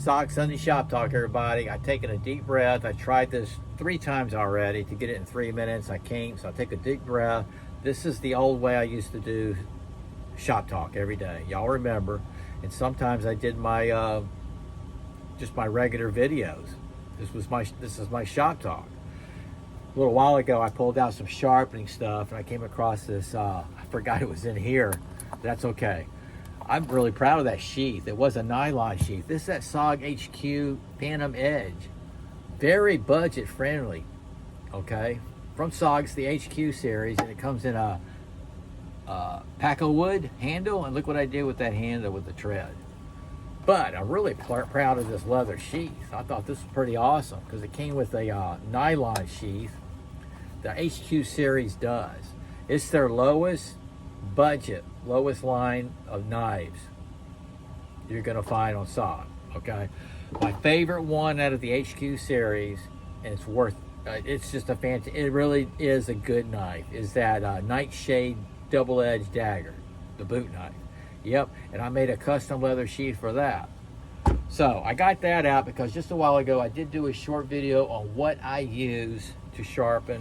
Sock Sunday Shop Talk, everybody. I've taken a deep breath. I tried this 3 times already to get it in 3 minutes. I can't, so I take a deep breath. This is the old way I used to do Shop Talk every day. Y'all remember. And sometimes I did my just my regular videos. This is my Shop Talk. A little while ago, I pulled out some sharpening stuff, and I came across this. I forgot it was in here. That's okay. I'm really proud of that sheath. It was a nylon sheath. This is that SOG HQ Phantom Edge. Very budget friendly, okay? From SOG's the HQ series, and it comes in a pack of wood handle, and look what I did with that handle with the tread. But I'm really proud of this leather sheath. I thought this was pretty awesome because it came with a nylon sheath. The HQ series does. It's their lowest budget, lowest line of knives you're gonna find on SOG, okay? My favorite one out of the HQ series, and it's worth, it's just a it really is a good knife, is that Nightshade double-edged dagger, the boot knife. Yep, and I made a custom leather sheath for that. So I got that out because just a while ago I did do a short video on what I use to sharpen.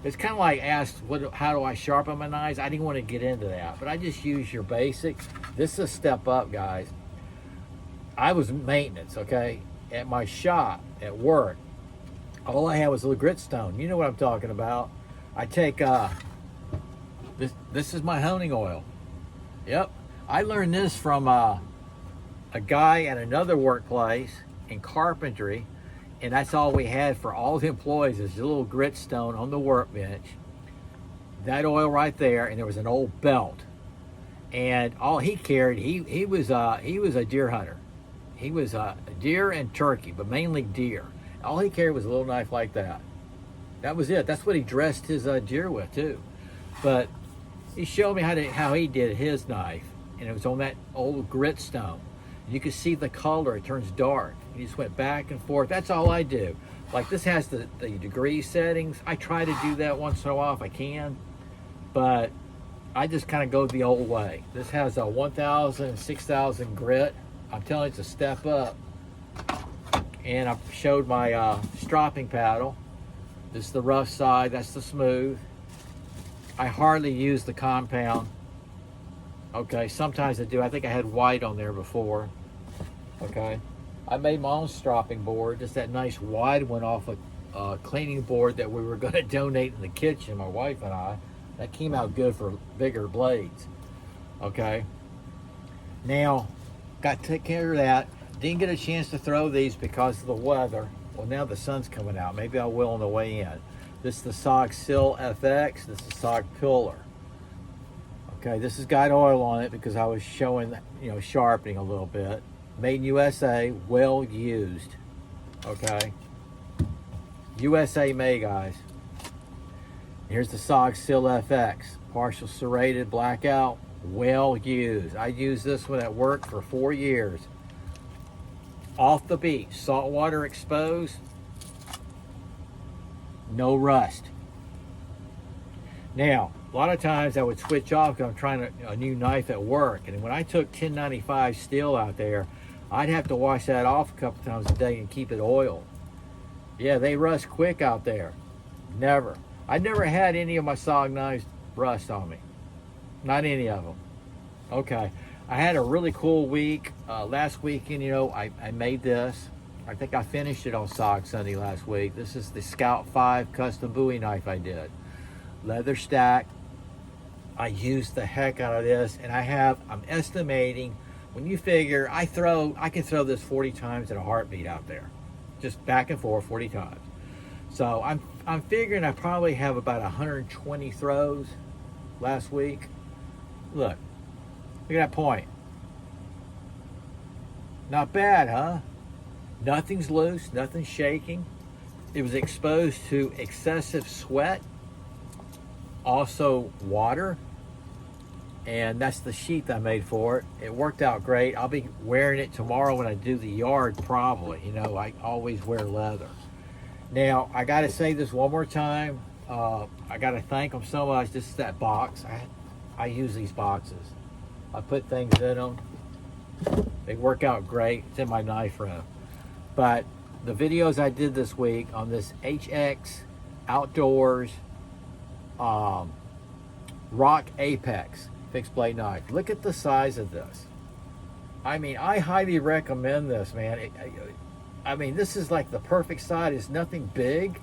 It's kind of like asked, how do I sharpen my knives? I didn't want to get into that, but I just use your basics. This is a step up, guys. I was maintenance, okay? At my shop, at work, all I had was a little gritstone. You know what I'm talking about. I take, this is my honing oil. Yep. I learned this from a guy at another workplace in carpentry, and that's all we had for all the employees is a little gritstone on the workbench. That oil right there, and there was an old belt. And all he carried, he was a deer hunter. He was deer and turkey, but mainly deer. All he carried was a little knife like that. That was it. That's what he dressed his deer with too. But he showed me how he did his knife, and it was on that old gritstone. You can see the color, it turns dark. You just went back and forth. That's all I do. Like this has the degree settings. I try to do that once in a while if I can, but I just kind of go the old way. This has a 1,000, 6,000 grit. I'm telling you, it's a step up. And I showed my stropping paddle. This is the rough side, that's the smooth. I hardly use the compound. Okay, sometimes I do. I think I had white on there before. Okay, I made my own stropping board, just that nice wide one off a cleaning board that we were going to donate in the kitchen, my wife and I. That came out good for bigger blades. Okay, now got to take care of that. Didn't get a chance to throw these because of the weather. Well, now the sun's coming out. Maybe I will on the way in. This is the SOG Sill FX. This is SOG Pillar. Okay, this has got oil on it because I was showing, sharpening a little bit. Made in USA, well used. Okay, USA made, guys. Here's the SOG Sill FX, partial serrated blackout, well used. I used this one at work for 4 years. Off the beach, saltwater exposed, no rust. Now, a lot of times I would switch off because I'm trying a new knife at work, and when I took 1095 steel out there, I'd have to wash that off a couple times a day and keep it oiled. Yeah, they rust quick out there. Never. I never had any of my SOG knives rust on me. Not any of them. Okay. I had a really cool week. Last weekend, I made this. I think I finished it on SOG Sunday last week. This is the Scout 5 custom Bowie knife I did. Leather stack. I used the heck out of this, and I'm estimating, when you figure I can throw this 40 times in a heartbeat out there, just back and forth 40 times. So I'm figuring I probably have about 120 throws last week. Look at that point. Not bad, huh? Nothing's loose, nothing's shaking. It was exposed to excessive sweat, also water, and that's the sheath I made for it. It worked out great. I'll be wearing it tomorrow when I do the yard probably. I always wear leather. Now, I gotta say this one more time. I gotta thank them so much. This is that box. I use these boxes. I put things in them. They work out great. It's in my knife room. But the videos I did this week on this HX Outdoors Rock Apex fixed blade knife. Look at the size of this. I mean, I highly recommend this, man. I mean, this is like the perfect size. It's nothing big.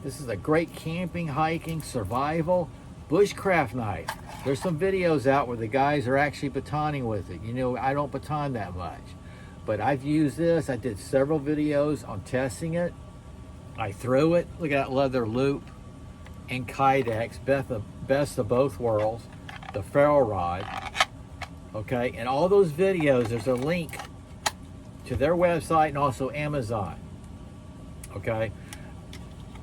This is a great camping, hiking, survival, bushcraft knife. There's some videos out where the guys are actually batoning with it. You know, I don't baton that much. But I've used this. I did several videos on testing it. I threw it. Look at that leather loop and Kydex, best of both worlds. The ferro rod. Okay, and all those videos, there's a link to their website and also Amazon. Okay,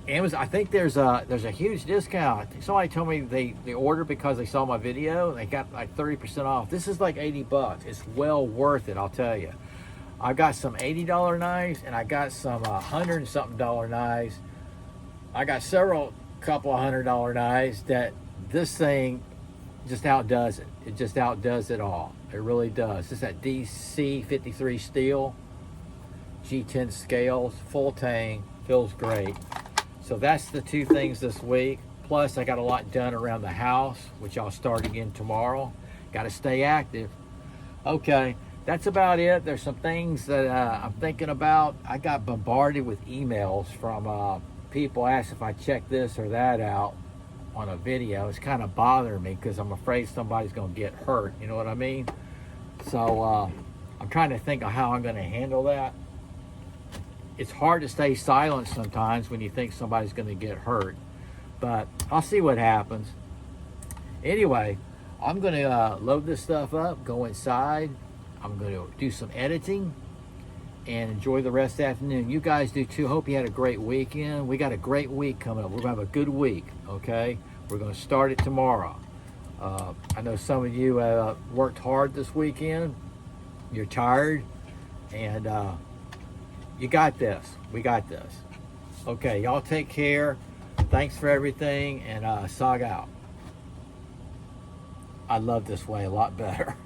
Amazon. I think there's a huge discount. Somebody told me they ordered because they saw my video and they got like 30% off. This is like 80 bucks. It's well worth it, I'll tell you. I got some $80 knives and I got some $100 and something knives. I got couple of $100 knives that this thing just outdoes it. It just outdoes it all. It really does. It's that DC53 steel, G10 scales, full tang, feels great. So that's the two things this week. Plus I got a lot done around the house, which I'll start again tomorrow. Got to stay active. Okay, that's about it. There's some things that I'm thinking about. I got bombarded with emails from people asking if I check this or that out on a video. It's kind of bothering me because I'm afraid somebody's going to get hurt. You know what I mean? So I'm trying to think of how I'm going to handle that. It's hard to stay silent sometimes when you think somebody's going to get hurt, but I'll see what happens. Anyway, I'm going to load this stuff up, go inside. I'm going to do some editing and enjoy the rest of the afternoon. You guys do too. Hope you had a great weekend. We got a great week coming up. We're going to have a good week, okay? We're going to start it tomorrow. I know some of you worked hard this weekend. You're tired, and you got this. We got this. Okay, y'all take care. Thanks for everything, and SOG out. I love this way a lot better.